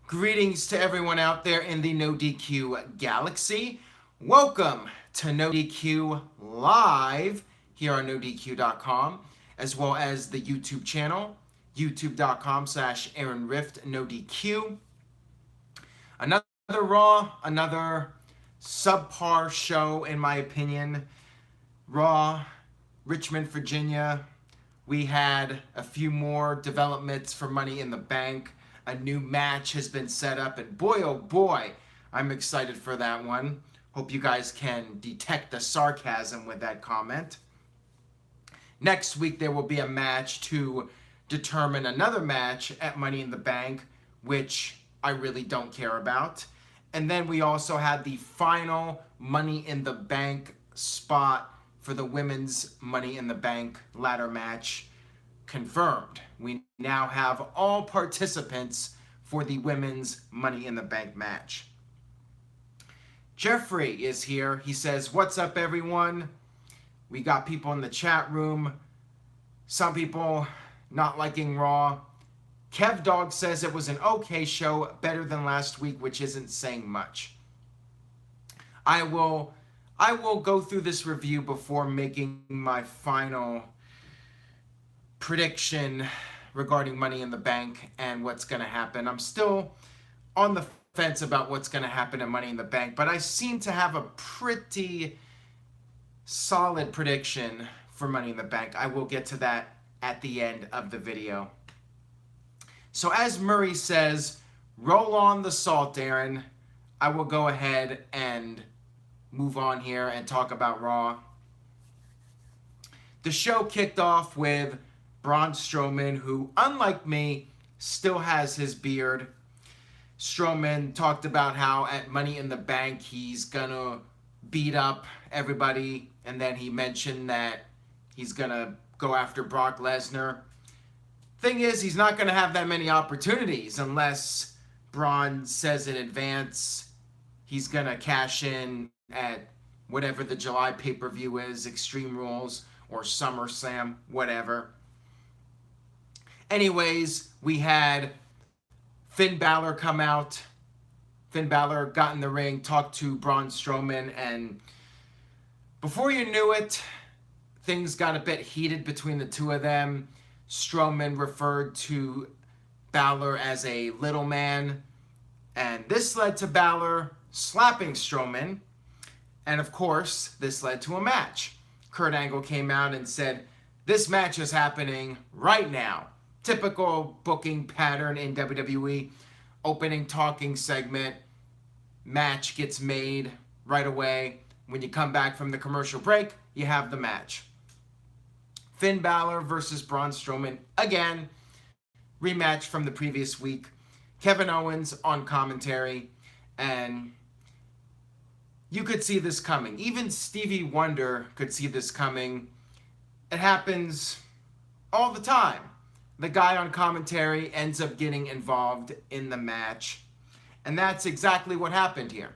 Greetings to everyone out there in the NoDQ galaxy. Welcome to NoDQ Live here on NoDQ.com, as well as the YouTube channel, youtube.com/AaronRift Another Raw, another subpar show in my opinion. Raw, Richmond, Virginia. We had a few more developments for Money in the Bank. A new match has been set up, and boy, oh boy, I'm excited for that one. Hope you guys can detect the sarcasm with that comment. Next week, there will be a match to determine another match at Money in the Bank, which I really don't care about. And then we also had the final Money in the Bank spot for the women's Money in the Bank ladder match confirmed. We now have all participants for the women's Money in the Bank match. Jeffrey is here. He says, "What's up, everyone?" We got people in the chat room. Some people not liking Raw. Kev Dog says it was an okay show, better than last week, which isn't saying much. I will go through this review before making my final prediction regarding Money in the Bank and what's going to happen. I'm still on the fence about what's going to happen at Money in the Bank, but I seem to have a pretty solid prediction for Money in the Bank. I will get to that at the end of the video. So as Murray says, roll on the salt, Aaron. I will go ahead and move on here and talk about Raw. The show kicked off with Braun Strowman, who, unlike me, still has his beard. Strowman talked about how at Money in the Bank he's gonna beat up everybody, and then he mentioned that he's gonna go after Brock Lesnar. Thing is, he's not gonna have that many opportunities unless Braun says in advance he's gonna cash in at whatever the July pay-per-view is, Extreme Rules or SummerSlam, whatever. Anyways, we had Finn Balor come out. Finn Balor got in the ring, talked to Braun Strowman, and before you knew it, things got a bit heated between the two of them. Strowman referred to Balor as a little man, and this led to Balor slapping Strowman, and of course, this led to a match. Kurt Angle came out and said, "This match is happening right now." Typical booking pattern in WWE. Opening talking segment, match gets made right away. When you come back from the commercial break, you have the match. Finn Balor versus Braun Strowman again. Rematch from the previous week. Kevin Owens on commentary, and you could see this coming. Even Stevie Wonder could see this coming. It happens all the time. The guy on commentary ends up getting involved in the match. And that's exactly what happened here.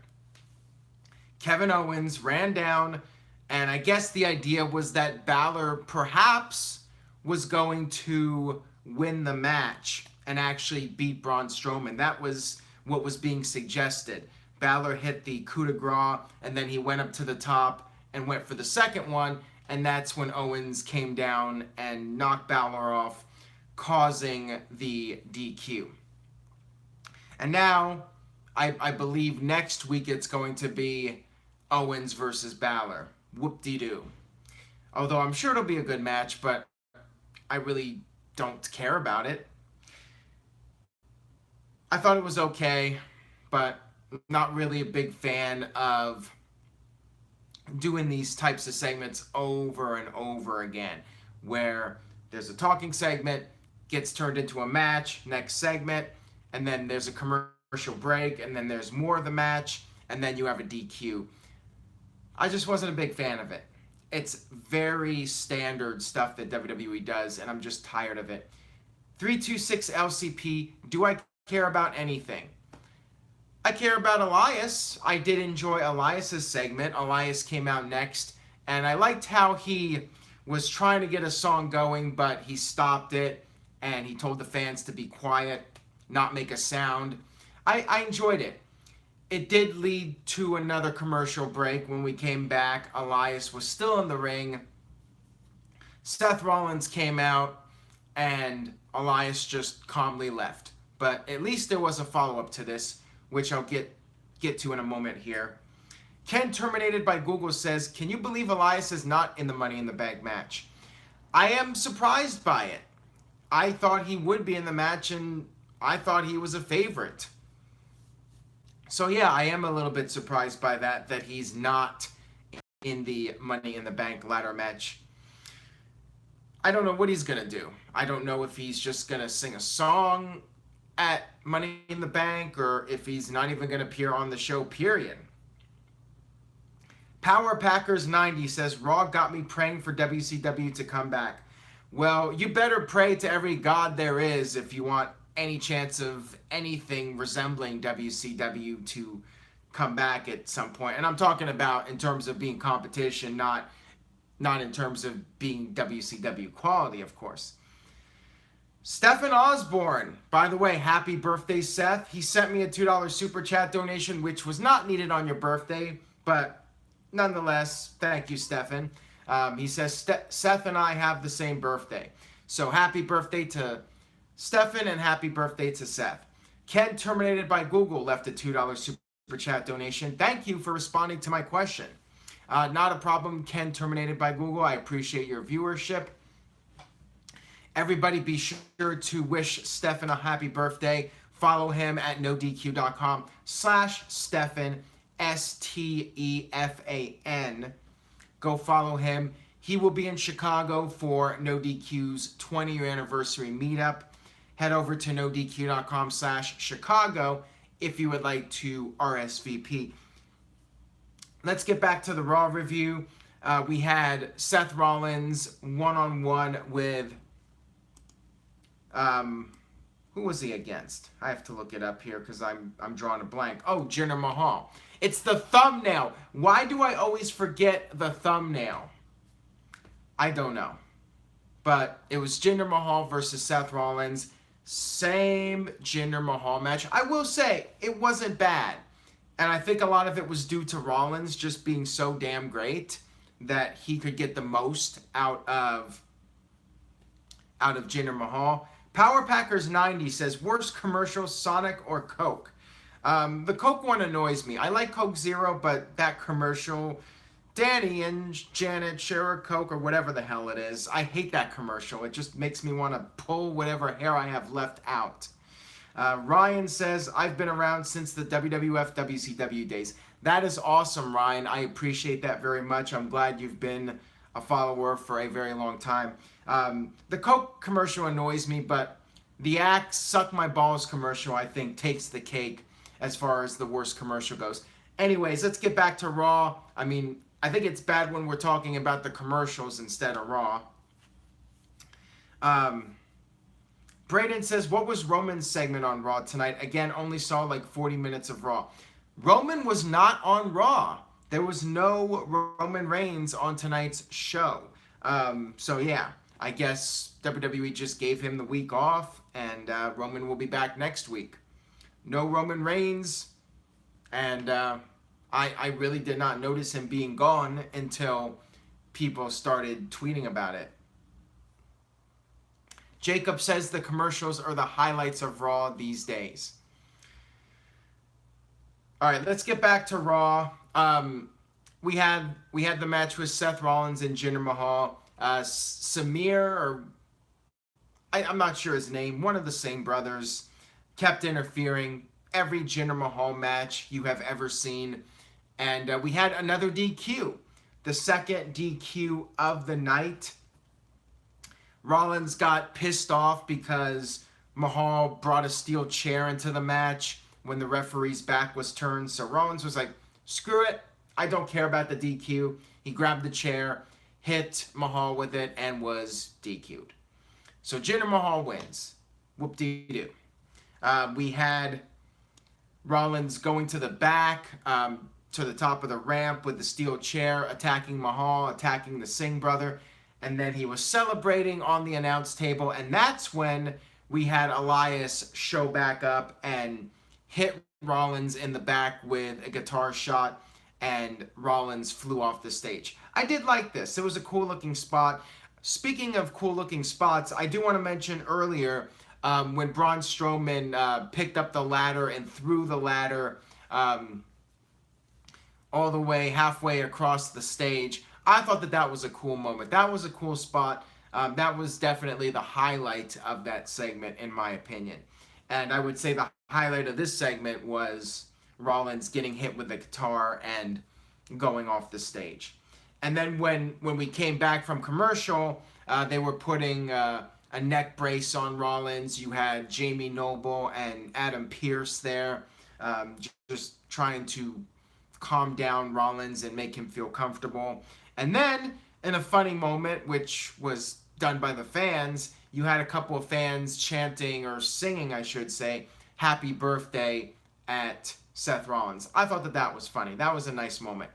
Kevin Owens ran down, and I guess the idea was that Balor perhaps was going to win the match and actually beat Braun Strowman. That was what was being suggested. Balor hit the coup de grace, and then he went up to the top and went for the second one, and that's when Owens came down and knocked Balor off, causing the DQ. And now, I believe next week it's going to be Owens versus Balor. Whoop-de-doo. Although I'm sure it'll be a good match, but I really don't care about it. I thought it was okay, but not really a big fan of doing these types of segments over and over again, where there's a talking segment, gets turned into a match, next segment, and then there's a commercial break, and then there's more of the match, and then you have a DQ. I just wasn't a big fan of it. It's very standard stuff that WWE does, and I'm just tired of it. 326 LCP, do I care about anything? I care about Elias. I did enjoy Elias's segment. Elias came out next, and I liked how he was trying to get a song going, but he stopped it, and he told the fans to be quiet, not make a sound. I enjoyed it. It did lead to another commercial break. When we came back, Elias was still in the ring. Seth Rollins came out, and Elias just calmly left. But at least there was a follow-up to this, which I'll get to in a moment here. Ken Terminated by Google says, can you believe Elias is not in the Money in the Bank match? I am surprised by it. I thought he would be in the match, and I thought he was a favorite. So yeah, I am a little bit surprised by that he's not in the Money in the Bank ladder match. I don't know what he's going to do. I don't know if he's just going to sing a song at Money in the Bank, or if he's not even going to appear on the show, period. Power Packers 90 says, Raw got me praying for WCW to come back. Well, you better pray to every god there is if you want any chance of anything resembling WCW to come back at some point. And I'm talking about in terms of being competition, not in terms of being WCW quality, of course. Stephen Osborne, by the way, happy birthday, Seth. He sent me a $2 super chat donation, which was not needed on your birthday, but nonetheless, thank you, Stephen. He says, Seth and I have the same birthday. So happy birthday to Stephen and happy birthday to Seth. Ken Terminated by Google left a $2 super chat donation. Thank you for responding to my question. Not a problem, Ken Terminated by Google. I appreciate your viewership. Everybody be sure to wish Stefan a happy birthday. Follow him at nodq.com/Stefan, Stefan. Go follow him. He will be in Chicago for NoDQ's 20-year anniversary meetup. Head over to nodq.com/Chicago if you would like to RSVP. Let's get back to the Raw review. We had Seth Rollins one-on-one with... who was he against? I have to look it up here because I'm drawing a blank. Oh, Jinder Mahal. It's the thumbnail. Why do I always forget the thumbnail? I don't know. But it was Jinder Mahal versus Seth Rollins. Same Jinder Mahal match. I will say, it wasn't bad. And I think a lot of it was due to Rollins just being so damn great that he could get the most out of Jinder Mahal. Power Packers 90 says, worst commercial, Sonic or Coke? The Coke one annoys me. I like Coke Zero, but that commercial, Danny and Janet share a Coke or whatever the hell it is. I hate that commercial. It just makes me want to pull whatever hair I have left out. Ryan says, I've been around since the WWF WCW days. That is awesome, Ryan. I appreciate that very much. I'm glad you've been a follower for a very long time. The Coke commercial annoys me, but the Axe Suck My Balls commercial, I think, takes the cake as far as the worst commercial goes. Anyways, let's get back to Raw. I mean, I think it's bad when we're talking about the commercials instead of Raw. Braden says, what was Roman's segment on Raw tonight? Again, only saw like 40 minutes of Raw. Roman was not on Raw. There was no Roman Reigns on tonight's show. So yeah, I guess WWE just gave him the week off, and Roman will be back next week. No Roman Reigns, and I really did not notice him being gone until people started tweeting about it. Jacob says the commercials are the highlights of Raw these days. All right, let's get back to Raw. We had the match with Seth Rollins and Jinder Mahal. Samir, or I'm not sure his name, one of the same brothers, kept interfering. Every Jinder Mahal match you have ever seen. And we had another DQ. The second DQ of the night. Rollins got pissed off because Mahal brought a steel chair into the match when the referee's back was turned. So Rollins was like, screw it. I don't care about the DQ. He grabbed the chair, hit Mahal with it, and was DQ'd. So Jinder Mahal wins. Whoop-dee-doo. We had Rollins going to the back, to the top of the ramp with the steel chair, attacking Mahal, attacking the Singh brother. And then he was celebrating on the announce table. And that's when we had Elias show back up and hit Rollins in the back with a guitar shot, and Rollins flew off the stage. I did like this. It was a cool looking spot. Speaking of cool looking spots, I do want to mention earlier when Braun Strowman picked up the ladder and threw the ladder all the way halfway across the stage. I thought that that was a cool moment. That was a cool spot. That was definitely the highlight of that segment, in my opinion. And I would say the highlight of this segment was Rollins getting hit with the guitar and going off the stage. And then when we came back from commercial, they were putting a neck brace on Rollins. You had Jamie Noble and Adam Pearce there, just trying to calm down Rollins and make him feel comfortable. And then, in a funny moment, which was done by the fans, you had a couple of fans chanting, or singing, I should say, happy birthday at Seth Rollins. I thought that that was funny. That was a nice moment.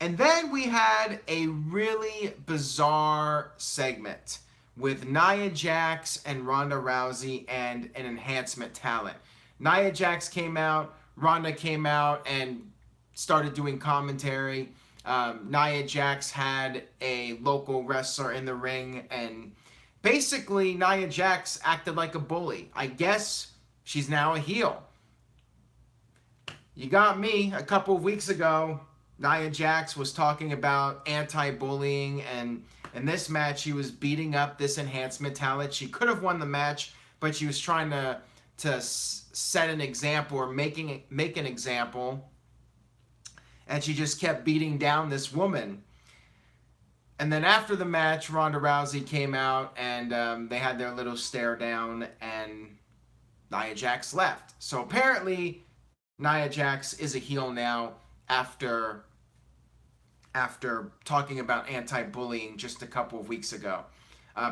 And then we had a really bizarre segment with Nia Jax and Ronda Rousey and an enhancement talent. Nia Jax came out, Ronda came out and started doing commentary. Nia Jax had a local wrestler in the ring, and basically Nia Jax acted like a bully. I guess she's now a heel. You got me. A couple of weeks ago, Nia Jax was talking about anti-bullying, and in this match, she was beating up this enhancement talent. She could have won the match, but she was trying to set an example, or make an example, and she just kept beating down this woman. And then after the match, Ronda Rousey came out, and they had their little stare down, and Nia Jax left. So apparently, Nia Jax is a heel now after talking about anti-bullying just a couple of weeks ago.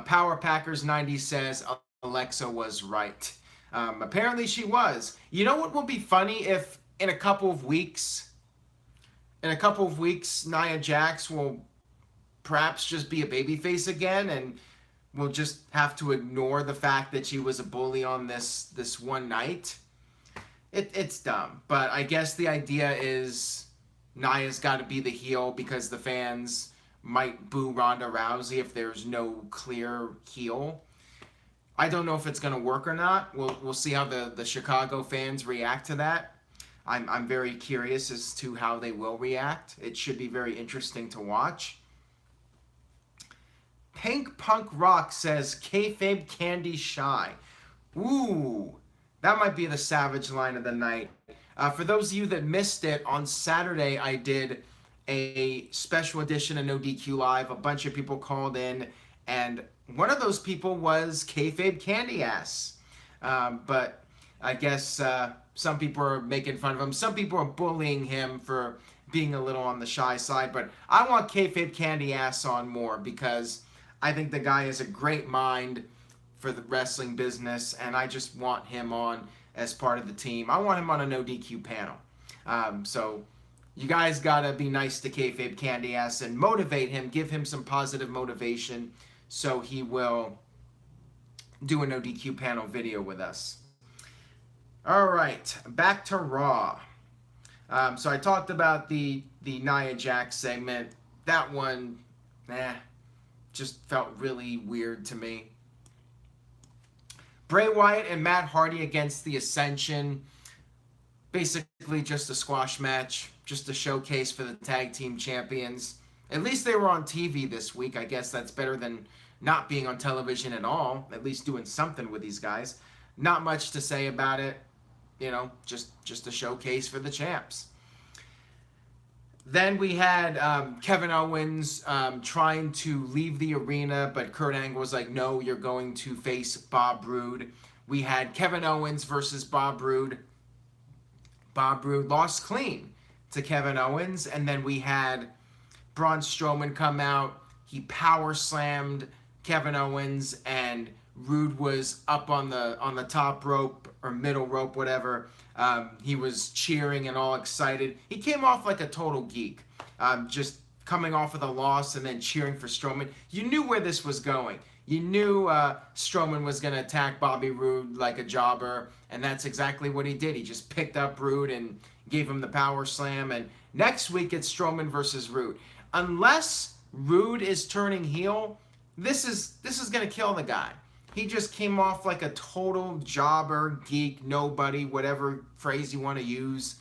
Power Packers 90 says Alexa was right. Apparently she was. You know what will be funny if in a couple of weeks, Nia Jax will perhaps just be a babyface again, and we'll just have to ignore the fact that she was a bully on this one night. It's dumb, but I guess the idea is Nia's got to be the heel because the fans might boo Ronda Rousey if there's no clear heel. I don't know if it's going to work or not. We'll see how the Chicago fans react to that. I'm very curious as to how they will react. It should be very interesting to watch. Pink Punk Rock says kayfabe candy shy. Ooh, that might be the savage line of the night. For those of you that missed it, on Saturday I did a special edition of NoDQ Live. A bunch of people called in, and one of those people was kayfabe candy ass. But I guess some people are making fun of him. Some people are bullying him for being a little on the shy side. But I want kayfabe candy ass on more because I think the guy has a great mind for the wrestling business, and I just want him on as part of the team. I want him on a NoDQ panel. So you guys gotta be nice to kayfabe candy ass and motivate him, give him some positive motivation so he will do a NoDQ panel video with us. All right, back to Raw. So I talked about the Nia Jax segment. That one, just felt really weird to me. Bray Wyatt and Matt Hardy against the Ascension. Basically just a squash match, just a showcase for the tag team champions. At least they were on TV this week. I guess that's better than not being on television at all. At least doing something with these guys. Not much to say about it. You know, just a showcase for the champs. Then we had Kevin Owens trying to leave the arena, but Kurt Angle was like, no, you're going to face Bob Roode. We had Kevin Owens versus Bob Roode. Bob Roode lost clean to Kevin Owens. And then we had Braun Strowman come out. He power slammed Kevin Owens, and Roode was up on the top rope or middle rope, whatever. He was cheering and all excited. He came off like a total geek, just coming off of the loss and then cheering for Strowman. You knew where this was going. You knew Strowman was going to attack Bobby Roode like a jobber, and that's exactly what he did. He just picked up Roode and gave him the power slam. And next week it's Strowman versus Roode. Unless Roode is turning heel, this is going to kill the guy. He just came off like a total jobber, geek, nobody, whatever phrase you want to use.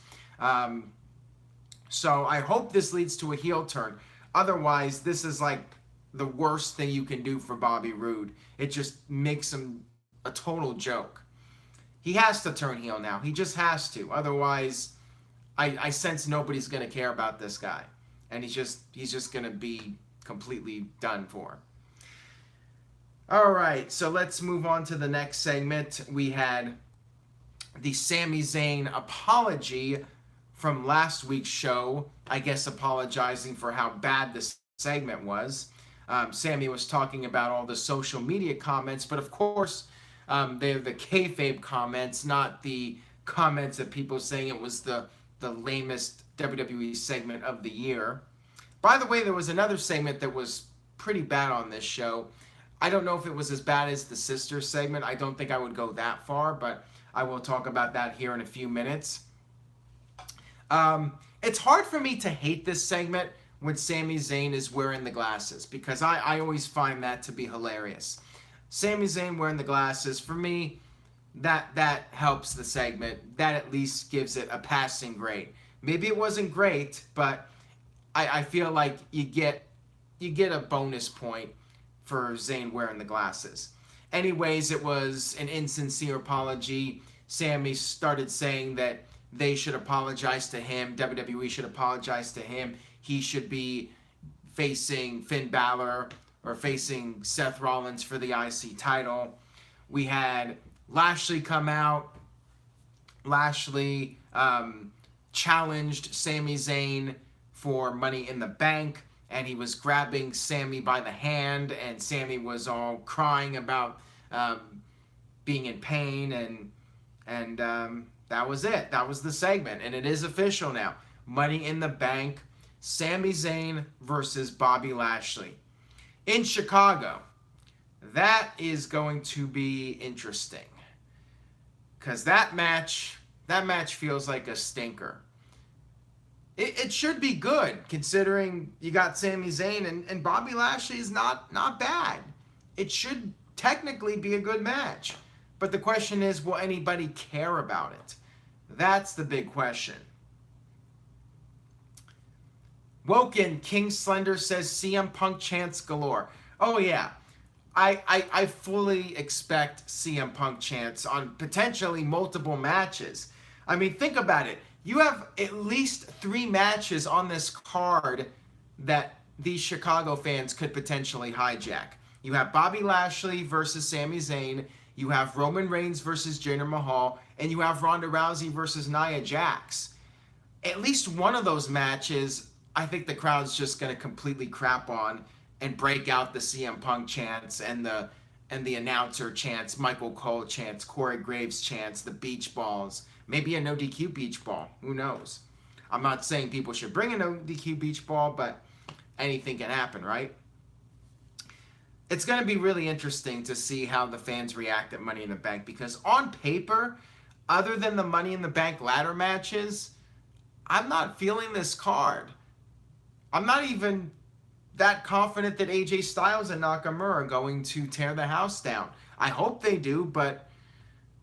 So I hope this leads to a heel turn. Otherwise, this is like the worst thing you can do for Bobby Roode. It just makes him a total joke. He has to turn heel now. He just has to. Otherwise, I sense nobody's going to care about this guy. And he's just going to be completely done for. All right, so let's move on to the next segment. We had the Sami Zayn apology from last week's show, I guess apologizing for how bad this segment was. Sami was talking about all the social media comments, but of course, they're the kayfabe comments, not the comments of people saying it was the lamest WWE segment of the year. By the way, there was another segment that was pretty bad on this show. I don't know if it was as bad as the sister segment. I don't think I would go that far, but I will talk about that here in a few minutes. It's hard for me to hate this segment when Sami Zayn is wearing the glasses, because I always find that to be hilarious. Sami Zayn wearing the glasses, for me, that helps the segment. That at least gives it a passing grade. Maybe it wasn't great, but I feel like you get a bonus point for Zayn wearing the glasses. Anyways, it was an insincere apology. Sami started saying that they should apologize to him. WWE should apologize to him. He should be facing Finn Balor or facing Seth Rollins for the IC title. We had Lashley come out. Lashley challenged Sami Zayn for Money in the Bank, and he was grabbing Sami by the hand, and Sami was all crying about being in pain, and that was it. That was the segment, and it is official now. Money in the Bank, Sami Zayn versus Bobby Lashley in Chicago. That is going to be interesting, because that match feels like a stinker. It should be good, considering you got Sami Zayn and Bobby Lashley is not bad. It should technically be a good match. But the question is, will anybody care about it? That's the big question. Woken King Slender says CM Punk chants galore. Oh yeah, I fully expect CM Punk chants on potentially multiple matches. I mean, think about it. You have at least 3 matches on this card that these Chicago fans could potentially hijack. You have Bobby Lashley versus Sami Zayn. You have Roman Reigns versus Jinder Mahal. And you have Ronda Rousey versus Nia Jax. At least one of those matches, I think the crowd's just going to completely crap on and break out the CM Punk chants and the announcer chants, Michael Cole chants, Corey Graves chants, the beach balls. Maybe a NoDQ beach ball. Who knows? I'm not saying people should bring a NoDQ beach ball, but anything can happen, right? It's going to be really interesting to see how the fans react at Money in the Bank, because on paper, other than the Money in the Bank ladder matches, I'm not feeling this card. I'm not even that confident that AJ Styles and Nakamura are going to tear the house down. I hope they do, but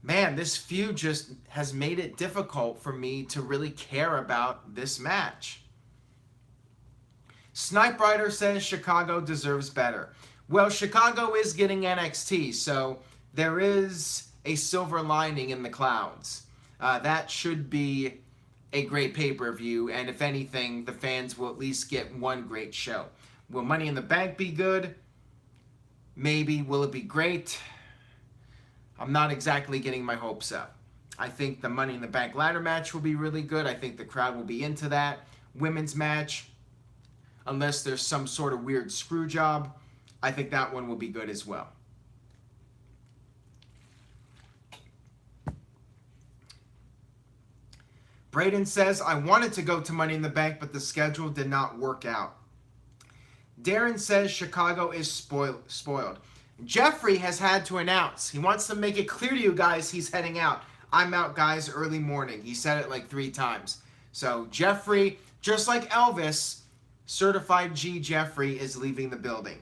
man, this feud just has made it difficult for me to really care about this match. Snipe Rider says Chicago deserves better. Well, Chicago is getting NXT, so there is a silver lining in the clouds. That should be a great pay-per-view, and if anything, the fans will at least get one great show. Will Money in the Bank be good? Maybe. Will it be great? I'm not exactly getting my hopes up. I think the Money in the Bank ladder match will be really good. I think the crowd will be into that. Women's match, unless there's some sort of weird screw job, I think that one will be good as well. Braden says, I wanted to go to Money in the Bank, but the schedule did not work out. Darren says Chicago is spoiled. Jeffrey has had to announce. He wants to make it clear to you guys he's heading out. I'm out, guys, early morning. He said it like 3 times. So Jeffrey, just like Elvis, certified G Jeffrey is leaving the building.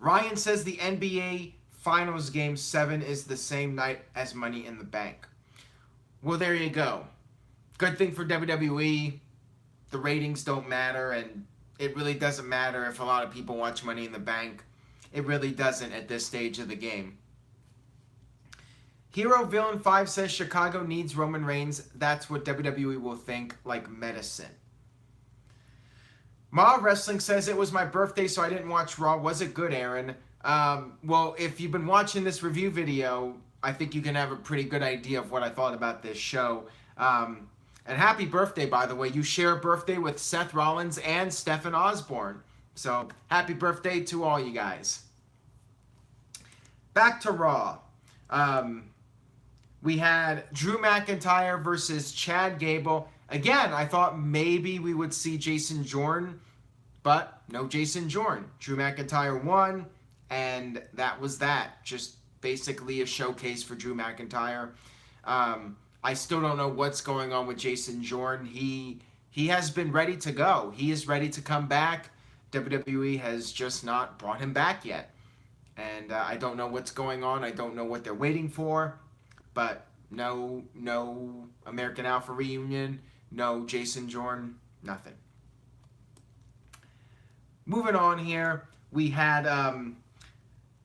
Ryan says the NBA Finals Game 7 is the same night as Money in the Bank. Well, there you go. Good thing for WWE. The ratings don't matter, and it really doesn't matter if a lot of people watch Money in the Bank. It really doesn't at this stage of the game. Hero Villain 5 says Chicago needs Roman Reigns. That's what WWE will think, like medicine. Mahal Wrestling says it was my birthday, so I didn't watch Raw. Was it good, Aaron? Well, if you've been watching this review video, I think you can have a pretty good idea of what I thought about this show. And happy birthday, by the way. You share a birthday with Seth Rollins and Stephen Osborne. So, happy birthday to all you guys. Back to Raw. We had Drew McIntyre versus Chad Gable. Again, I thought maybe we would see Jason Jordan, but no Jason Jordan. Drew McIntyre won, and that was that. Just basically a showcase for Drew McIntyre. I still don't know what's going on with Jason Jordan. He has been ready to go. He is ready to come back. WWE has just not brought him back yet. And I don't know what's going on. I don't know what they're waiting for. But no American Alpha reunion. No Jason Jordan. Nothing. Moving on here. We had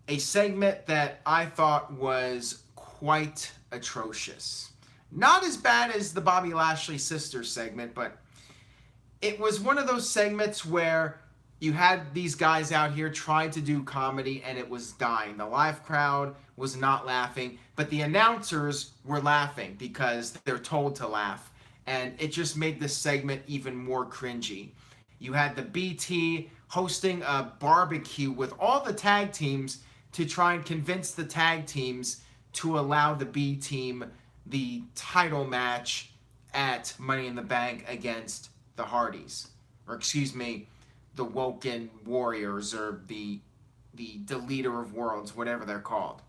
a segment that I thought was quite atrocious. Not as bad as the Bobby Lashley sisters segment, but it was one of those segments where you had these guys out here trying to do comedy and it was dying. The live crowd was not laughing, but the announcers were laughing because they're told to laugh. And it just made this segment even more cringy. You had the BT hosting a barbecue with all the tag teams to try and convince the tag teams to allow the B team the title match at Money in the Bank against the Hardys. Or excuse me, the Woken Warriors, or the Deleter of Worlds, whatever they're called.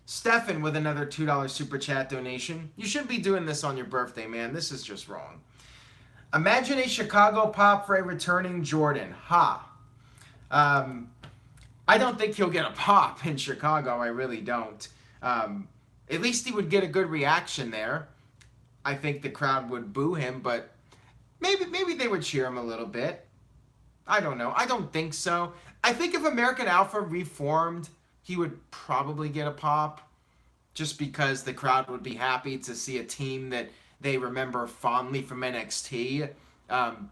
Stefan with another $2 super chat donation. You shouldn't be doing this on your birthday, man. This is just wrong. Imagine a Chicago pop for a returning Jordan. Ha. I don't think he'll get a pop in Chicago. I really don't. At least he would get a good reaction there. I think the crowd would boo him, but maybe they would cheer him a little bit. I don't know. I don't think so. I think if American Alpha reformed, he would probably get a pop, just because the crowd would be happy to see a team that they remember fondly from NXT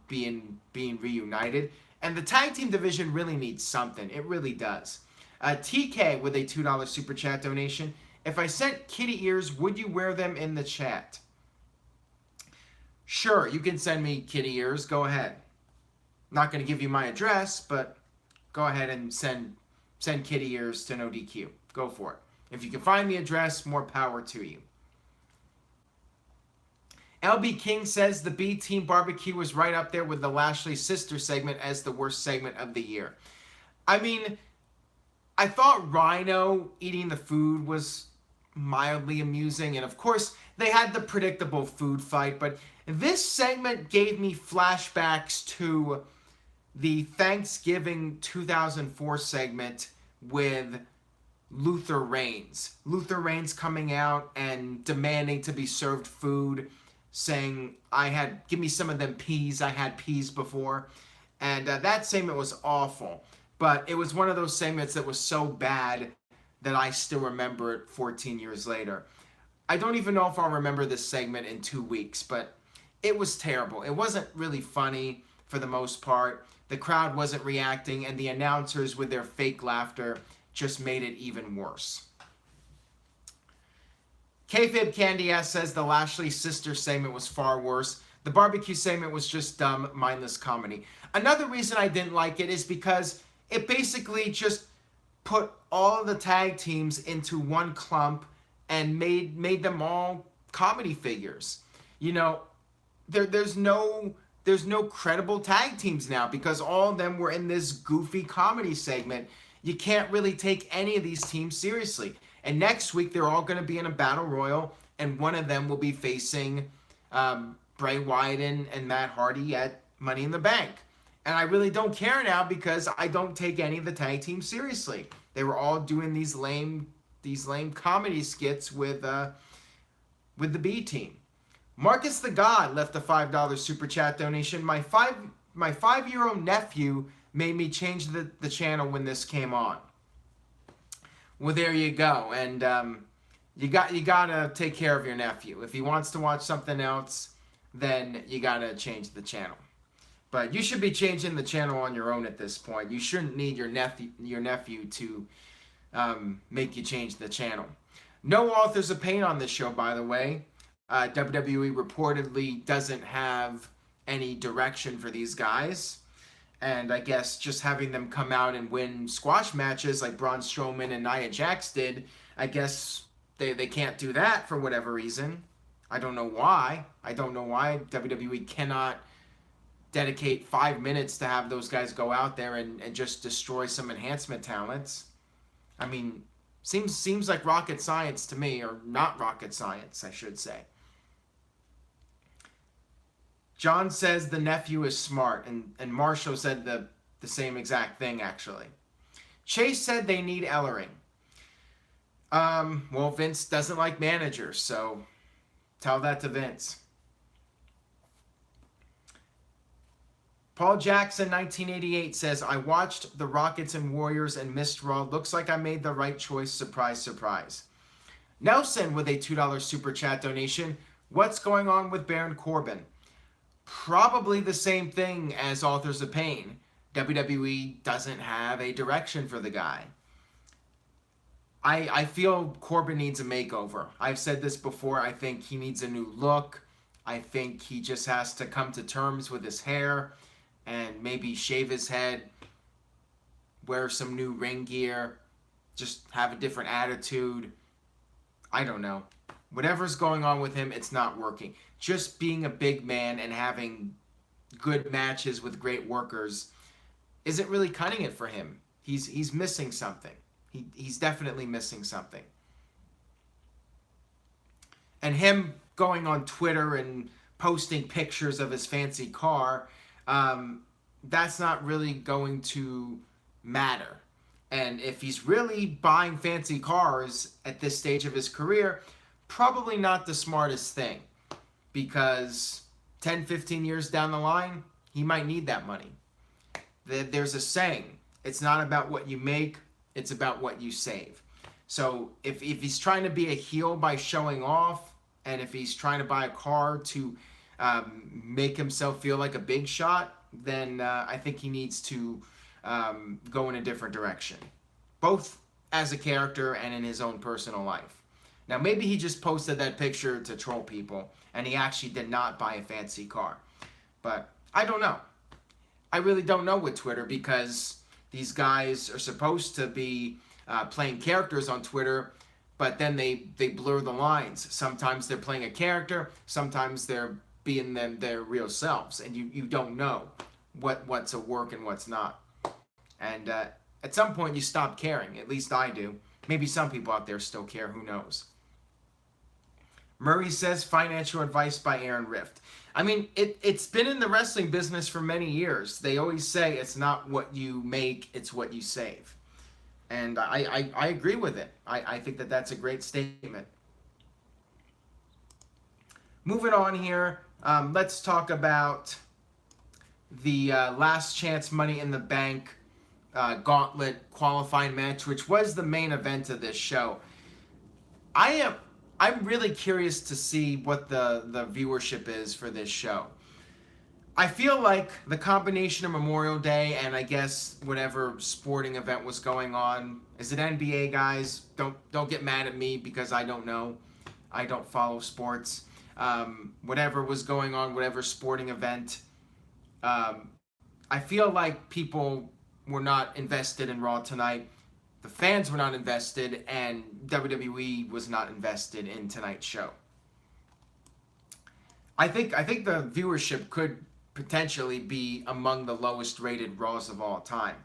being reunited. And the tag team division really needs something. It really does. TK with a $2 super chat donation. If I sent kitty ears, would you wear them in the chat? Sure, you can send me kitty ears. Go ahead. Not going to give you my address, but go ahead and send kitty ears to NoDQ. Go for it. If you can find the address, more power to you. LB King says the B Team Barbecue was right up there with the Lashley sister segment as the worst segment of the year. I mean, I thought Rhino eating the food was mildly amusing, and of course they had the predictable food fight, but this segment gave me flashbacks to the Thanksgiving 2004 segment with Luther Reigns. Luther Reigns coming out and demanding to be served food, saying, give me some of them peas, I had peas before. And that segment was awful. But it was one of those segments that was so bad that I still remember it 14 years later. I don't even know if I'll remember this segment in 2 weeks, but it was terrible. It wasn't really funny for the most part. The crowd wasn't reacting, and the announcers with their fake laughter just made it even worse. Kayfabe Candy Ass says the Lashley sister segment was far worse. The barbecue segment was just dumb, mindless comedy. Another reason I didn't like it is because it basically just put all of the tag teams into one clump and made them all comedy figures. You know, there's no there's no credible tag teams now because all of them were in this goofy comedy segment. You can't really take any of these teams seriously. And next week, they're all going to be in a battle royal, and one of them will be facing Bray Wyatt and Matt Hardy at Money in the Bank. And I really don't care now because I don't take any of the tag teams seriously. They were all doing these lame comedy skits with the B team. Marcus the God left a $5 super chat donation. My 5-year-old nephew made me change the channel when this came on. Well, there you go. And you gotta take care of your nephew. If he wants to watch something else, then you gotta change the channel. But you should be changing the channel on your own at this point. You shouldn't need your nephew to make you change the channel. No authors of pain on this show, by the way. WWE reportedly doesn't have any direction for these guys. And I guess just having them come out and win squash matches like Braun Strowman and Nia Jax did, I guess they can't do that for whatever reason. I don't know why. I don't know why WWE cannot dedicate 5 minutes to have those guys go out there and just destroy some enhancement talents. I mean, seems like rocket science to me, or not rocket science, I should say. John says the nephew is smart, and Marshall said the same exact thing, actually. Chase said they need Ellering. Well, Vince doesn't like managers, so tell that to Vince. Paul Jackson, 1988, says, I watched the Rockets and Warriors and missed Raw. Looks like I made the right choice. Surprise, surprise. Nelson with a $2 super chat donation. What's going on with Baron Corbin? Probably the same thing as Authors of Pain. WWE doesn't have a direction for the guy. I feel Corbin needs a makeover. I've said this before. I think he needs a new look. I think he just has to come to terms with his hair and maybe shave his head, wear some new ring gear, just have a different attitude. I don't know. Whatever's going on with him, it's not working. Just being a big man and having good matches with great workers isn't really cutting it for him. He's missing something. He's definitely missing something. And him going on Twitter and posting pictures of his fancy car, that's not really going to matter. And if he's really buying fancy cars at this stage of his career, probably not the smartest thing, because 10, 15 years down the line, he might need that money. There's a saying, it's not about what you make, it's about what you save. So if he's trying to be a heel by showing off, and if he's trying to buy a car to make himself feel like a big shot, then I think he needs to go in a different direction, both as a character and in his own personal life. Now, maybe he just posted that picture to troll people, and he actually did not buy a fancy car. But I don't know. I really don't know with Twitter, because these guys are supposed to be playing characters on Twitter, but then they blur the lines. Sometimes they're playing a character, sometimes they're being their real selves, and you don't know what's a work and what's not. And at some point, you stop caring. At least I do. Maybe some people out there still care. Who knows? Murray says, financial advice by Aaron Rift. I mean, it's been in the wrestling business for many years. They always say it's not what you make, it's what you save. And I agree with it. I think that's a great statement. Moving on here, let's talk about the last chance Money in the Bank gauntlet qualifying match, which was the main event of this show. I'm really curious to see what the viewership is for this show. I feel like the combination of Memorial Day and I guess whatever sporting event was going on. Is it NBA, guys? Don't get mad at me because I don't know. I don't follow sports. Whatever was going on, whatever sporting event. I feel like people were not invested in Raw tonight. The fans were not invested, and WWE was not invested in tonight's show. I think the viewership could potentially be among the lowest rated Raws of all time.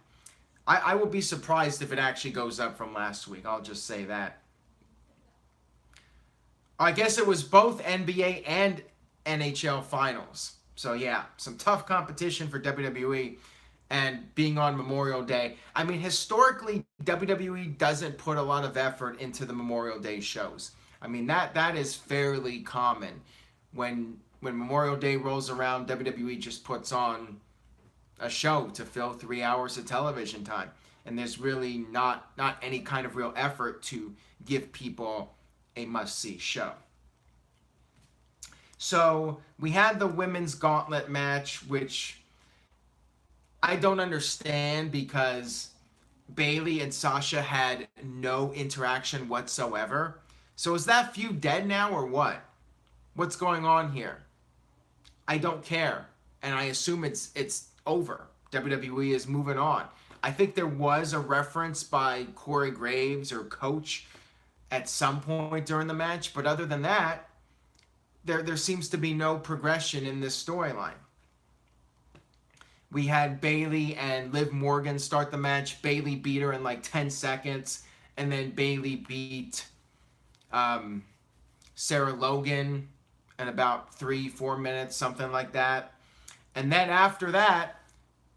I will be surprised if it actually goes up from last week. I'll just say that. I guess it was both NBA and NHL finals. So yeah, some tough competition for WWE, and being on Memorial Day. I mean, historically, WWE doesn't put a lot of effort into the Memorial Day shows. I mean, that is fairly common. When Memorial Day rolls around, WWE just puts on a show to fill 3 hours of television time, and there's really not any kind of real effort to give people a must-see show. So we had the women's gauntlet match, which I don't understand, because Bayley and Sasha had no interaction whatsoever. So is that feud dead now or what? What's going on here? I don't care, and I assume it's over. WWE is moving on. I think there was a reference by Corey Graves or Coach at some point during the match, but other than that, there seems to be no progression in this storyline. We had Bayley and Liv Morgan start the match. Bayley beat her in like 10 seconds, and then Bayley beat Sarah Logan in about 3-4 minutes, something like that. And then after that,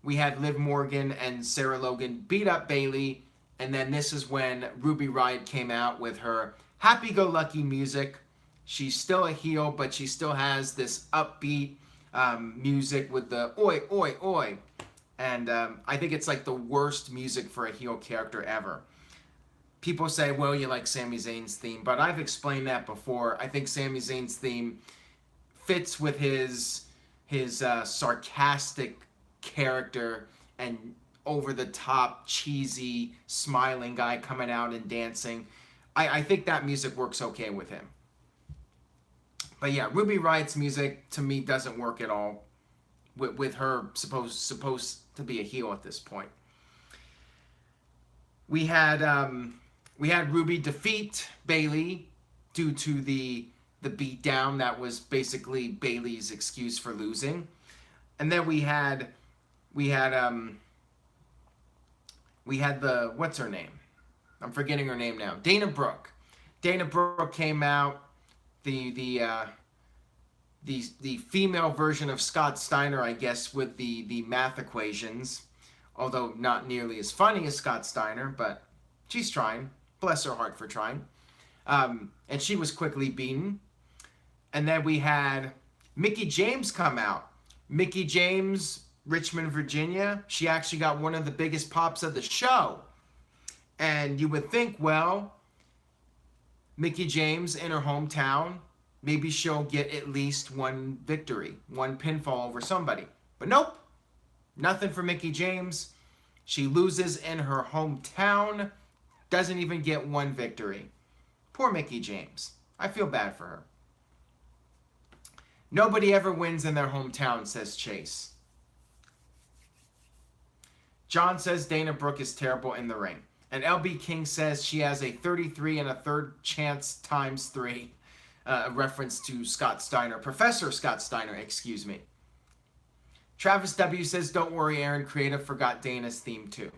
we had Liv Morgan and Sarah Logan beat up Bayley, and then this is when Ruby Riott came out with her happy-go-lucky music. She's still a heel, but she still has this upbeat music with the oi, oi, oi. And I think it's like the worst music for a heel character ever. People say, well, you like Sami Zayn's theme, but I've explained that before. I think Sami Zayn's theme fits with his sarcastic character and over-the-top, cheesy, smiling guy coming out and dancing. I think that music works okay with him. But yeah, Ruby Riott's music to me doesn't work at all with her supposed to be a heel at this point. We had Ruby defeat Bayley due to the beatdown that was basically Bayley's excuse for losing. And then we had the, what's her name? I'm forgetting her name now. Dana Brooke. Dana Brooke came out, the female version of Scott Steiner, I guess, with the math equations, although not nearly as funny as Scott Steiner, but she's trying. Bless her heart for trying. And she was quickly beaten. And then we had Mickie James come out. Mickie James, Richmond, Virginia. She actually got one of the biggest pops of the show. And you would think, well, Mickie James in her hometown, maybe she'll get at least one victory, one pinfall over somebody. But nope, nothing for Mickie James. She loses in her hometown, doesn't even get one victory. Poor Mickie James. I feel bad for her. Nobody ever wins in their hometown, says Chase. John says Dana Brooke is terrible in the ring. And LB King says she has a 33 and a third chance times 3. A reference to Scott Steiner. Professor Scott Steiner, excuse me. Travis W. says, don't worry, Aaron. Creative forgot Dana's theme too.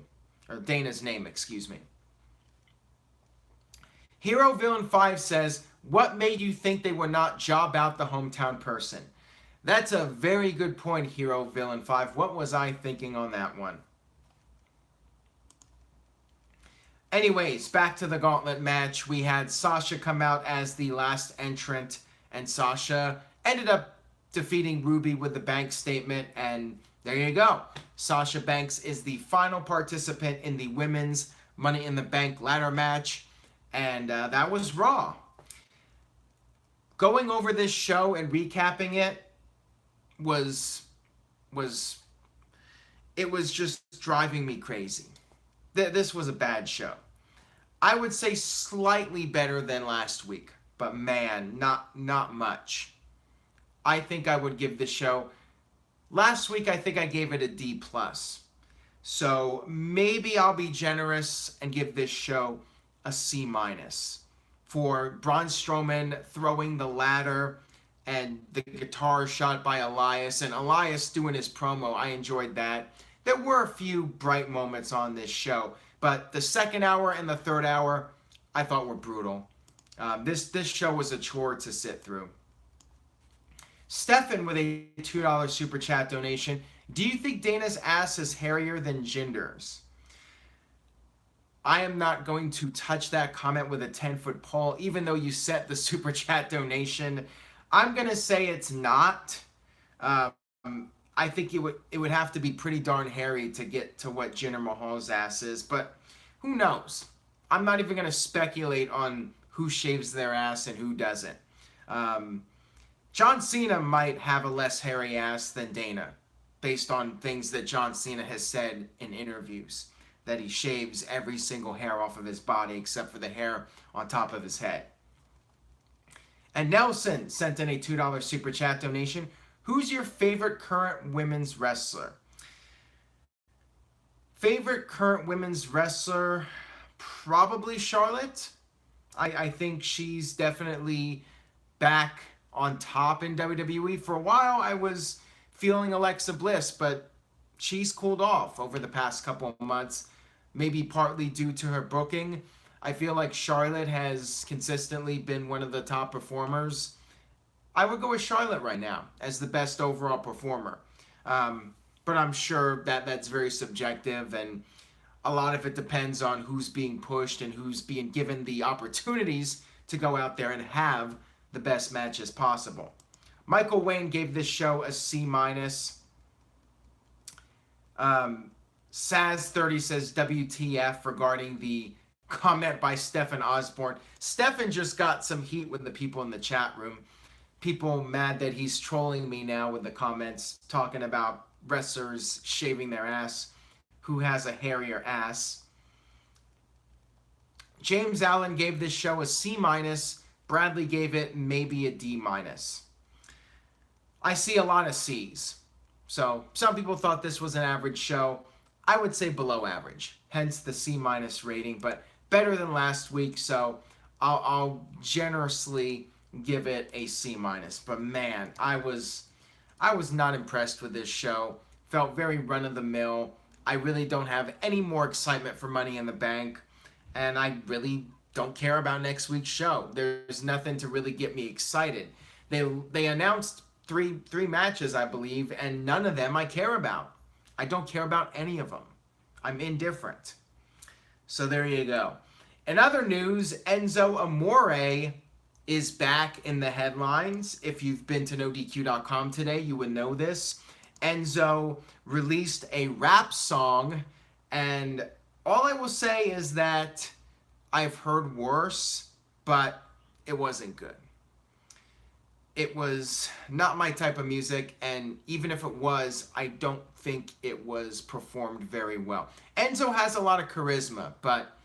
Or Dana's name, excuse me. Hero Villain 5 says, what made you think they would not job out the hometown person? That's a very good point, Hero Villain 5. What was I thinking on that one? Anyways, back to the gauntlet match. We had Sasha come out as the last entrant, and Sasha ended up defeating Ruby with the Banks statement, and there you go. Sasha Banks is the final participant in the women's Money in the Bank ladder match, and that was Raw. Going over this show and recapping it was just driving me crazy. This was a bad show. I would say slightly better than last week, but man, not much. I think I would give this show, last week I think I gave it a D+. So maybe I'll be generous and give this show a C- for Braun Strowman throwing the ladder and the guitar shot by Elias, and Elias doing his promo. I enjoyed that. There were a few bright moments on this show, but the second hour and the third hour I thought were brutal. This show was a chore to sit through. Stefan with a $2 super chat donation. Do you think Dana's ass is hairier than Jinder's? I am not going to touch that comment with a 10-foot pole, even though you set the super chat donation. I'm going to say it's not. I think it would have to be pretty darn hairy to get to what Jinder Mahal's ass is, but who knows? I'm not even going to speculate on who shaves their ass and who doesn't. John Cena might have a less hairy ass than Dana, based on things that John Cena has said in interviews, that he shaves every single hair off of his body except for the hair on top of his head. And Nelson sent in a $2 super chat donation. Who's your favorite current women's wrestler? Favorite current women's wrestler? Probably Charlotte. I think she's definitely back on top in WWE. For a while, I was feeling Alexa Bliss, but she's cooled off over the past couple of months, maybe partly due to her booking. I feel like Charlotte has consistently been one of the top performers. I would go with Charlotte right now as the best overall performer. But I'm sure that that's very subjective, and a lot of it depends on who's being pushed and who's being given the opportunities to go out there and have the best matches possible. Michael Wayne gave this show a C-. Saz30 says WTF regarding the comment by Stephen Osborne. Stephen just got some heat with the people in the chat room. People mad that he's trolling me now with the comments talking about wrestlers shaving their ass. Who has a hairier ass? James Allen gave this show a C-. Bradley gave it maybe a D-. I see a lot of C's. So some people thought this was an average show. I would say below average, hence the C- rating, but better than last week, so I'll generously give it a C-. But man, I was not impressed with this show. Felt very run-of-the-mill. I really don't have any more excitement for Money in the Bank, and I really don't care about next week's show. There's nothing to really get me excited. They announced three matches, I believe, and none of them I care about. I don't care about any of them. I'm indifferent. So there you go. In other news, Enzo Amore is back in the headlines. If you've been to NoDQ.com today, you would know this. Enzo released a rap song, and all I will say is that I've heard worse, but it wasn't good. It was not my type of music, and even if it was, I don't think it was performed very well. Enzo has a lot of charisma, but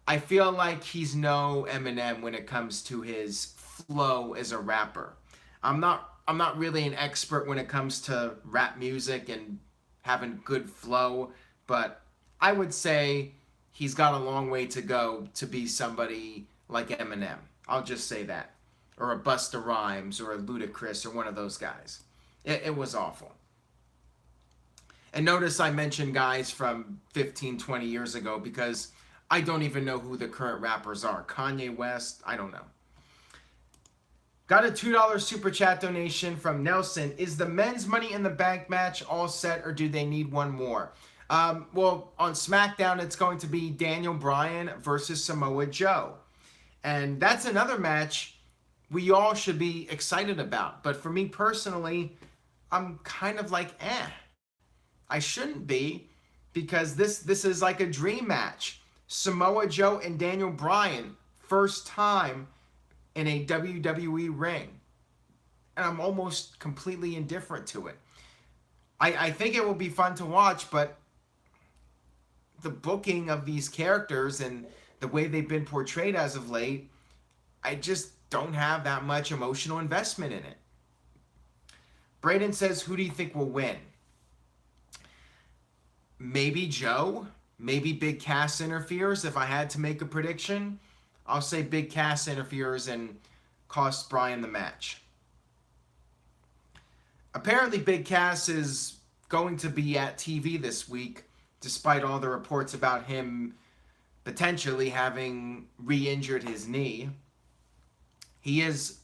I feel like he's no Eminem when it comes to his flow as a rapper. I'm not really an expert when it comes to rap music and having good flow, but I would say he's got a long way to go to be somebody like Eminem. I'll just say that. Or a Busta Rhymes or a Ludacris or one of those guys. It was awful. And notice I mentioned guys from 15, 20 years ago because I don't even know who the current rappers are. Kanye West, I don't know. Got a $2 super chat donation from Nelson. Is the men's Money in the Bank match all set, or do they need one more? Well, on SmackDown, it's going to be Daniel Bryan versus Samoa Joe. And that's another match we all should be excited about. But for me personally, I'm kind of like, I shouldn't be, because this is like a dream match. Samoa Joe and Daniel Bryan, first time in a WWE ring. And I'm almost completely indifferent to it. I think it will be fun to watch, but the booking of these characters and the way they've been portrayed as of late, I just don't have that much emotional investment in it. Braden says, who do you think will win? Maybe Joe. Maybe Big Cass interferes. If I had to make a prediction, I'll say Big Cass interferes and costs Bryan the match. Apparently, Big Cass is going to be at TV this week, despite all the reports about him potentially having re-injured his knee. He is,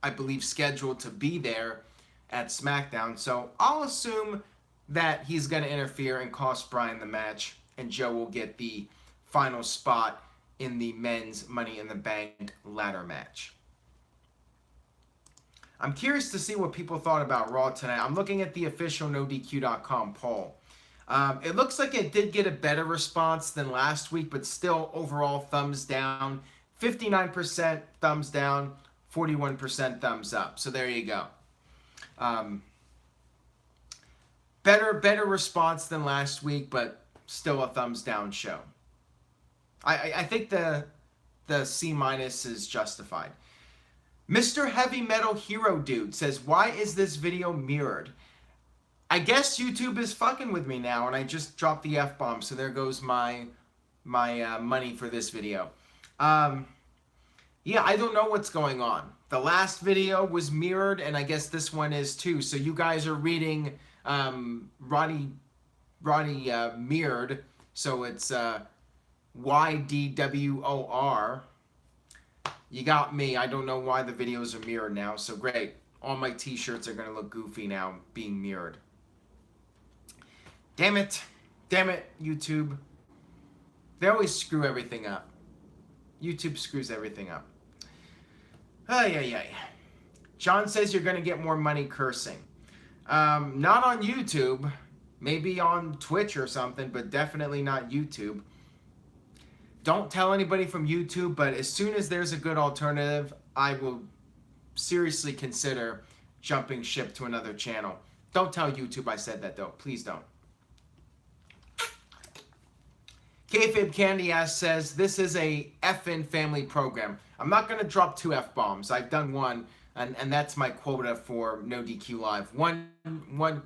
I believe, scheduled to be there at SmackDown, so I'll assume that he's going to interfere and cost Bryan the match, and Joe will get the final spot in the men's Money in the Bank ladder match. I'm curious to see what people thought about Raw tonight. I'm looking at the official NoDQ.com poll. It looks like it did get a better response than last week, but still overall thumbs down. 59% thumbs down, 41% thumbs up. So there you go. Better response than last week, but still a thumbs down show. I think the C- is justified. Mr. Heavy Metal Hero Dude says, why is this video mirrored? I guess YouTube is fucking with me now, and I just dropped the F-bomb, so there goes my money for this video. Yeah, I don't know what's going on. The last video was mirrored, and I guess this one is too. So you guys are reading Roddy mirrored, so it's YDWOR. You got me. I don't know why the videos are mirrored now, so great. All my t-shirts are going to look goofy now being mirrored. Damn it, YouTube. They always screw everything up. YouTube screws everything up. Ay. John says you're going to get more money cursing. Not on YouTube. Maybe on Twitch or something, but definitely not YouTube. Don't tell anybody from YouTube, but as soon as there's a good alternative, I will seriously consider jumping ship to another channel. Don't tell YouTube I said that, though. Please don't. Kayfabe Candy Ass says, this is a effing family program. I'm not going to drop 2 F-bombs. I've done one, and that's my quota for NoDQ Live. One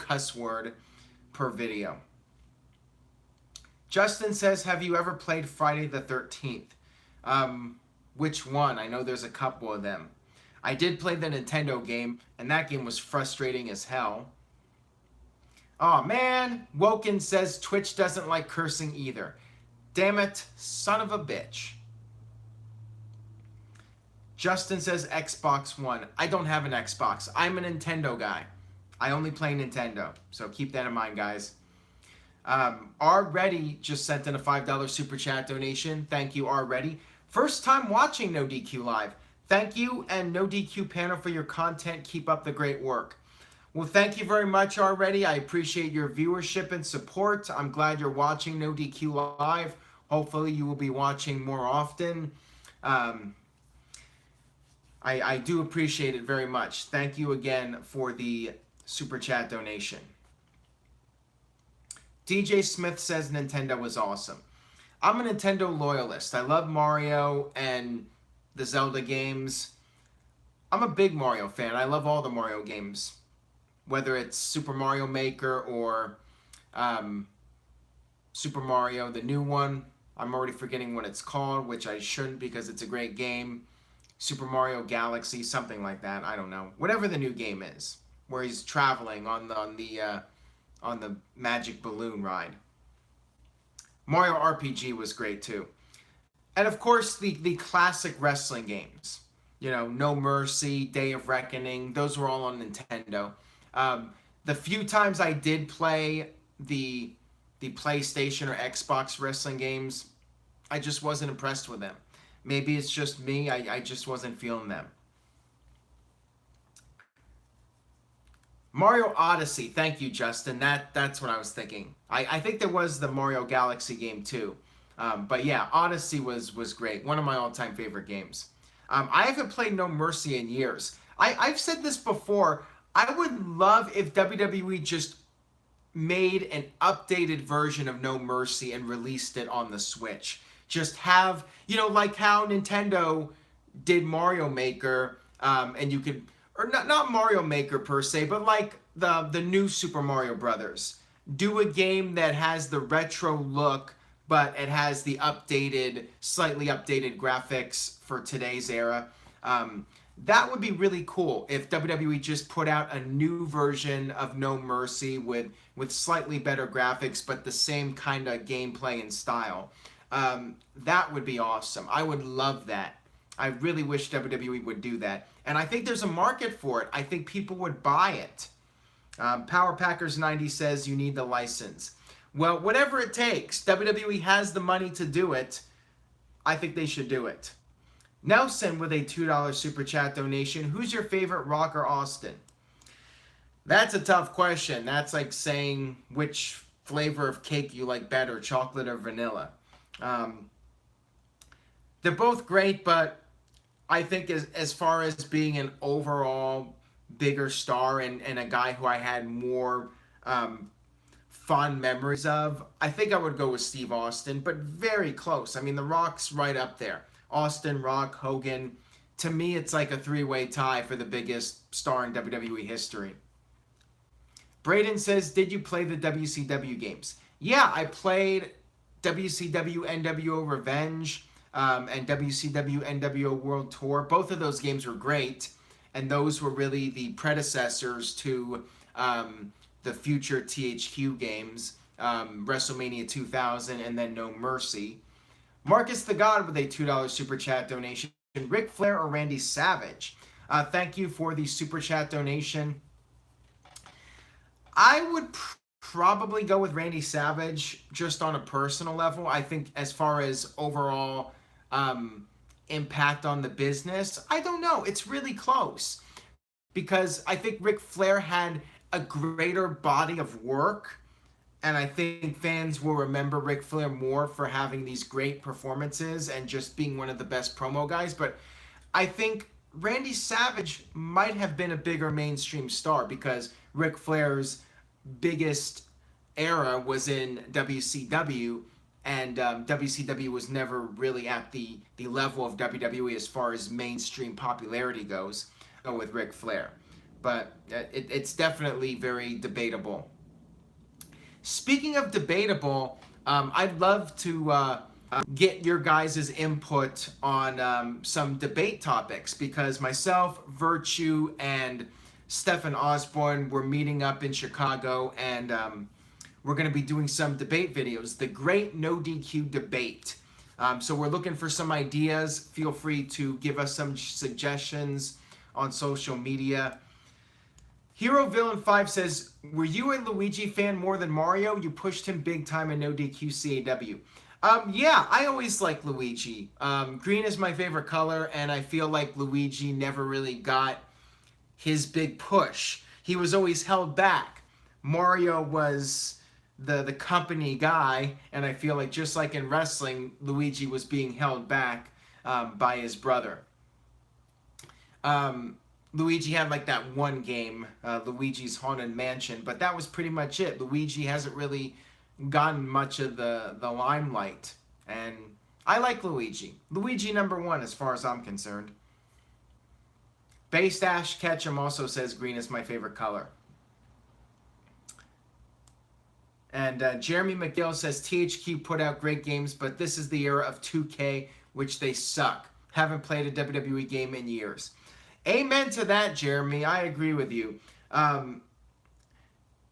cuss word per video. Justin says, have you ever played Friday the 13th? Which one? I know there's a couple of them. I did play the Nintendo game, and that game was frustrating as hell. Oh man, Woken says Twitch doesn't like cursing either. Damn it, son of a bitch. Justin says Xbox One. I don't have an Xbox. I'm a Nintendo guy. I only play Nintendo, so keep that in mind, guys. Already just sent in a $5 super chat donation. Thank you, already. First time watching NoDQ Live. Thank you, and NoDQ panel for your content. Keep up the great work. Well, thank you very much already. I appreciate your viewership and support. I'm glad you're watching NoDQ Live. Hopefully you will be watching more often. I do appreciate it very much. Thank you again for the super chat donation. DJ Smith says Nintendo was awesome. I'm a Nintendo loyalist. I love Mario and the Zelda games. I'm a big Mario fan. I love all the Mario games. Whether it's Super Mario Maker or Super Mario, the new one. I'm already forgetting what it's called, which I shouldn't because it's a great game. Super Mario Galaxy, something like that. I don't know. Whatever the new game is, where he's traveling on the magic balloon ride. Mario RPG was great too. And of course the classic wrestling games. You know, No Mercy, Day of Reckoning, those were all on Nintendo. The few times I did play the PlayStation or Xbox wrestling games, I just wasn't impressed with them. Maybe it's just me, I just wasn't feeling them. Mario Odyssey, thank you, Justin. That's what I was thinking. I think there was the Mario Galaxy game too. But yeah, Odyssey was great. One of my all-time favorite games. I haven't played No Mercy in years. I've said this before. I would love if WWE just made an updated version of No Mercy and released it on the Switch. Just have, like how Nintendo did Mario Maker, and you could... Or not Mario Maker per se, but like the new Super Mario Brothers. Do a game that has the retro look, but it has the slightly updated graphics for today's era. That would be really cool if WWE just put out a new version of No Mercy with slightly better graphics, but the same kind of gameplay and style. That would be awesome. I would love that. I really wish WWE would do that. And I think there's a market for it. I think people would buy it. Power Packers 90 says you need the license. Well, whatever it takes, WWE has the money to do it. I think they should do it. Nelson with a $2 super chat donation. Who's your favorite Rock or Austin? That's a tough question. That's like saying which flavor of cake you like better, chocolate or vanilla. They're both great, but I think as far as being an overall bigger star and a guy who I had more fond memories of, I think I would go with Steve Austin, but very close. I mean, The Rock's right up there. Austin, Rock, Hogan. To me, it's like a three-way tie for the biggest star in WWE history. Braden says, did you play the WCW games? Yeah, I played WCW NWO Revenge and WCW NWO World Tour. Both of those games were great, and those were really the predecessors to the future THQ games, WrestleMania 2000 and then No Mercy. Marcus the God with a $2 super chat donation. Ric Flair or Randy Savage? Thank you for the super chat donation. I would probably go with Randy Savage just on a personal level. I think as far as overall impact on the business, I don't know. It's really close because I think Ric Flair had a greater body of work. And I think fans will remember Ric Flair more for having these great performances and just being one of the best promo guys. But I think Randy Savage might have been a bigger mainstream star because Ric Flair's biggest era was in WCW, and WCW was never really at the level of WWE as far as mainstream popularity goes with Ric Flair. But it's definitely very debatable. Speaking of debatable, I'd love to get your guys' input on some debate topics because myself, Virtue, and Stephen Osborne were meeting up in Chicago, and we're going to be doing some debate videos. The Great NoDQ Debate. So we're looking for some ideas. Feel free to give us some suggestions on social media. Hero Villain 5 says, were you a Luigi fan more than Mario? You pushed him big time in NoDQ CAW. Yeah, I always liked Luigi. Green is my favorite color, and I feel like Luigi never really got his big push. He was always held back. Mario was the company guy, and I feel like just like in wrestling, Luigi was being held back by his brother. Luigi had like that one game, Luigi's Haunted Mansion, but that was pretty much it. Luigi hasn't really gotten much of the limelight, and I like Luigi. Luigi #1 as far as I'm concerned. Based Ash Ketchum also says green is my favorite color. And Jeremy McGill says THQ put out great games, but this is the era of 2K, which they suck. Haven't played a WWE game in years. Amen to that, Jeremy. I agree with you. And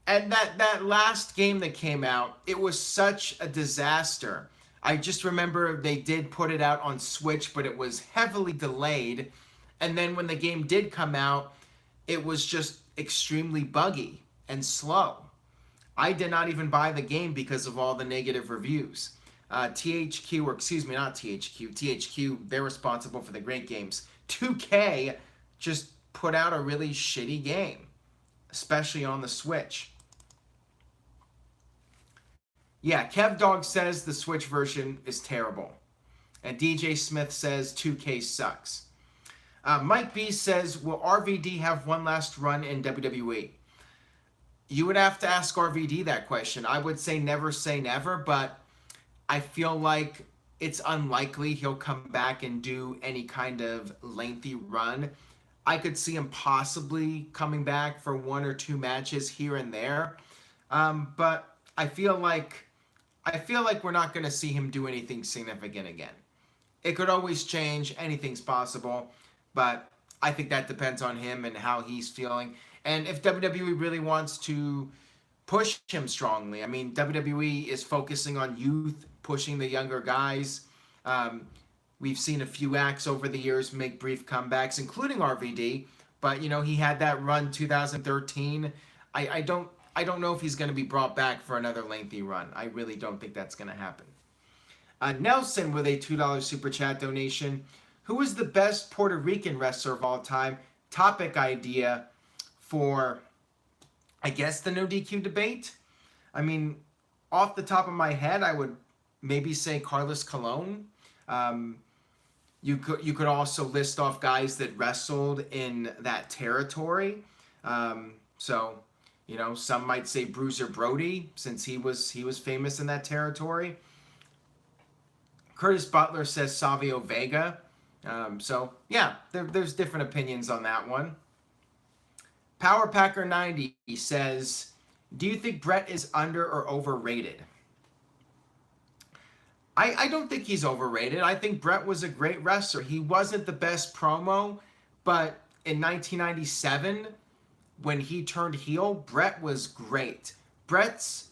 that last game that came out, it was such a disaster. I just remember they did put it out on Switch, but it was heavily delayed. And then when the game did come out, it was just extremely buggy and slow. I did not even buy the game because of all the negative reviews. THQ, or excuse me, not THQ. THQ, they're responsible for the great games. 2K just put out a really shitty game, especially on the Switch. Yeah, Kev Dog says the Switch version is terrible. And DJ Smith says 2K sucks. Mike B says, will RVD have one last run in WWE? You would have to ask RVD that question. I would say never, but I feel like it's unlikely he'll come back and do any kind of lengthy run. I could see him possibly coming back for 1 or 2 matches here and there. But I feel like we're not going to see him do anything significant again. It could always change. Anything's possible. But I think that depends on him and how he's feeling. And if WWE really wants to push him strongly, I mean, WWE is focusing on youth, pushing the younger guys. We've seen a few acts over the years make brief comebacks, including RVD. But he had that run 2013. I don't know if he's going to be brought back for another lengthy run. I really don't think that's going to happen. Nelson with a $2 super chat donation. Who is the best Puerto Rican wrestler of all time? Topic idea for, I guess, the no DQ debate. I mean, off the top of my head, I would maybe say Carlos Colon. You could also list off guys that wrestled in that territory. So, some might say Bruiser Brody, since he was famous in that territory. Curtis Butler says Savio Vega. So, yeah, there's different opinions on that one. Power Packer 90 says, do you think Brett is under or overrated? I don't think he's overrated. I think Brett was a great wrestler. He wasn't the best promo, but in 1997, when he turned heel, Brett was great. Brett's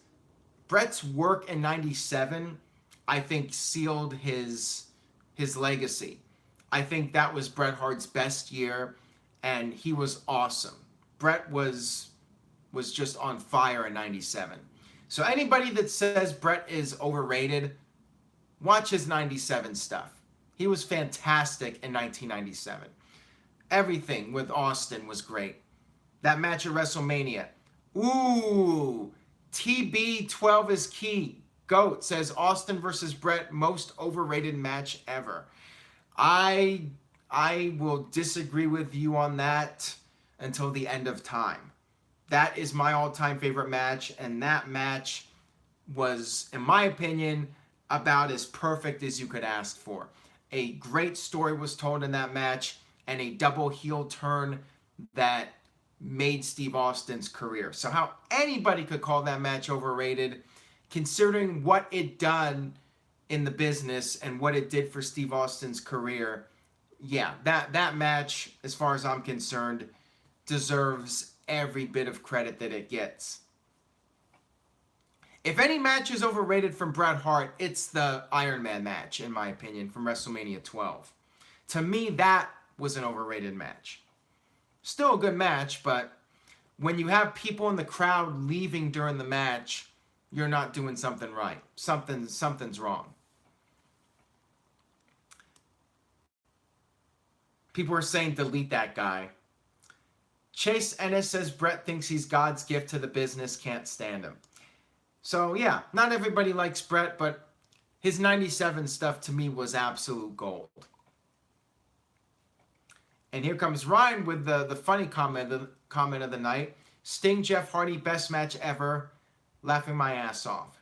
work in 97, I think, sealed his legacy. I think that was Bret Hart's best year, and he was awesome. Brett was just on fire in 97. So anybody that says Brett is overrated, watch his 97 stuff. He was fantastic in 1997. Everything with Austin was great. That match at WrestleMania. Ooh, TB12 is key. GOAT says Austin versus Brett, most overrated match ever. I will disagree with you on that until the end of time. That is my all-time favorite match, and that match was, in my opinion, about as perfect as you could ask for. A great story was told in that match, and a double heel turn that made Steve Austin's career. So how anybody could call that match overrated, considering what it done in the business and what it did for Steve Austin's career, yeah, that match, as far as I'm concerned, deserves every bit of credit that it gets. If any match is overrated from Bret Hart, it's the Iron Man match, in my opinion, from WrestleMania 12. To me, that was an overrated match. Still a good match, but when you have people in the crowd leaving during the match, you're not doing something right. Something's wrong. People are saying delete that guy. Chase Ennis says Brett thinks he's God's gift to the business, can't stand him. So yeah, not everybody likes Brett, but his 97 stuff to me was absolute gold. And here comes Ryan with the funny comment of the night. Sting, Jeff Hardy, best match ever. Laughing my ass off.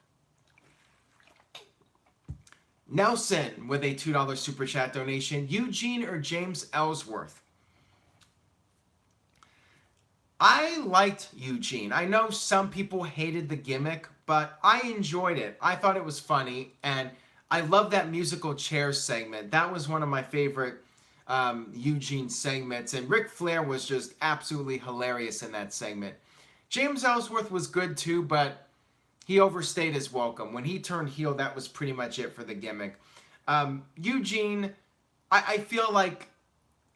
Nelson with a $2 super chat donation. Eugene or James Ellsworth? I liked Eugene. I know some people hated the gimmick, but I enjoyed it. I thought it was funny, and I love that musical chairs segment. That was one of my favorite Eugene segments, and Ric Flair was just absolutely hilarious in that segment. James Ellsworth was good too, but he overstayed his welcome. When he turned heel, that was pretty much it for the gimmick. Eugene, I feel like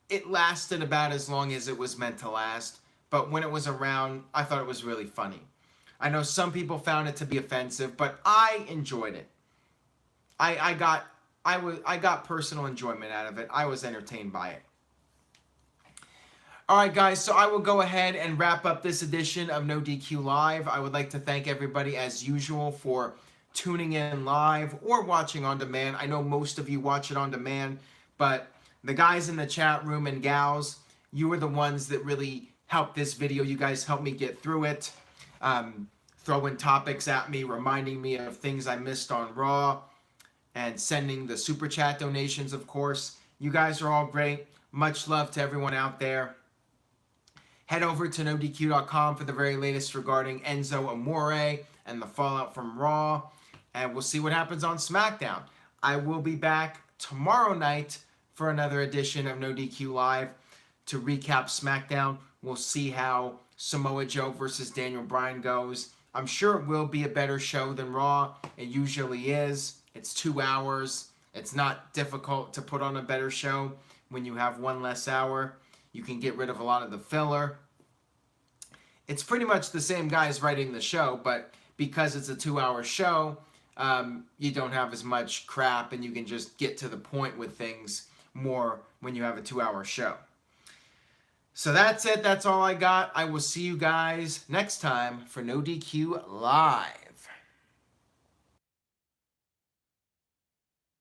it lasted about as long as it was meant to last, but when it was around, I thought it was really funny. I know some people found it to be offensive, but I enjoyed it. I got personal enjoyment out of it. I was entertained by it. All right, guys, so I will go ahead and wrap up this edition of No DQ Live. I would like to thank everybody, as usual, for tuning in live or watching on demand. I know most of you watch it on demand, but the guys in the chat room and gals, you are the ones that really helped this video. You guys helped me get through it, throwing topics at me, reminding me of things I missed on Raw, and sending the super chat donations, of course. You guys are all great. Much love to everyone out there. Head over to NoDQ.com for the very latest regarding Enzo Amore and the fallout from Raw. And we'll see what happens on SmackDown. I will be back tomorrow night for another edition of No DQ Live. to recap SmackDown. We'll see how Samoa Joe versus Daniel Bryan goes. I'm sure it will be a better show than Raw. It usually is. It's 2 hours. It's not difficult to put on a better show when you have one less hour. You can get rid of a lot of the filler. It's pretty much the same guys writing the show, but because it's a 2-hour show, you don't have as much crap, and you can just get to the point with things more when you have a 2-hour show. So that's it. That's all I got. I will see you guys next time for NoDQ Live.